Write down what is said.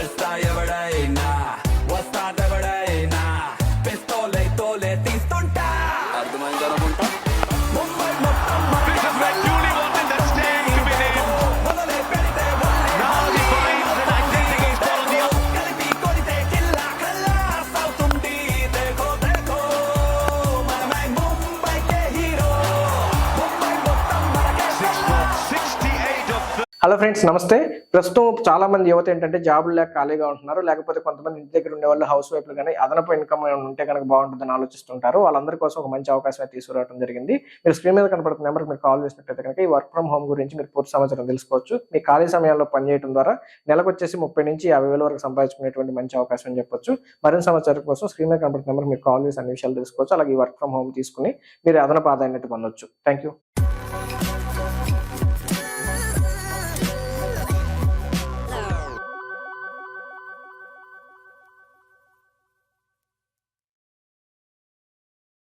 వస్తా ఎవడైనా వస్తాదెవడైనా పిస్తోలే తోలే తీస్తుంటా అర్థమైంది అనుకుంటా ముంబై మొత్తం మొదలే పెడితే కలిపి కొడితే కిల్లా ఖల్లాస్ అవుతుంది దేఖో దేఖో మనమై ముంబైకే హీరో ముంబై మొత్తం మనకే హలో ఫ్రెండ్స్, నమస్తే. ప్రస్తుతం చాలా మంది యువత ఏంటంటే జాబులు లేక ఖాళీగా ఉంటున్నారు, లేకపోతే కొంతమంది ఇంటి దగ్గర ఉండే వాళ్ళు హౌస్ వైఫ్లు కానీ అదనపు ఇన్కమ్ ఉంటే కనుక బాగుంటుందని ఆలోచిస్తుంటారు. వాళ్ళందరి కోసం ఒక మంచి అవకాశం అయితే తీసుకురావడం జరిగింది. మీరు స్క్రీన్ మీద కనపడుతున్న నెంబర్కి మీరు కాల్ చేసినట్లయితే కనుక ఈ వర్క్ ఫ్రమ్ హోమ్ గురించి మీరు పూర్తి సమాచారం తెలుసుకోవచ్చు. మీ ఖాళీ సమయాల్లో పనిచేయడం ద్వారా నెలకు వచ్చేసి 30 నుంచి 50 వేల వరకు సంపాదించుకునేటువంటి మంచి అవకాశం అని చెప్పొచ్చు. మరిన్ని సమాచారం కోసం స్క్రీన్ మీద కనపడుతున్న నెంబర్కి మీరు కాల్ చేసి అన్ని విషయాలు తెలుసుకోవచ్చు. అలాగే ఈ వర్క్ ఫ్రమ్ హోమ్ తీసుకుని మీరు అదనపు ఆదాయాన్ని అయితే పొందొచ్చు. Thank you.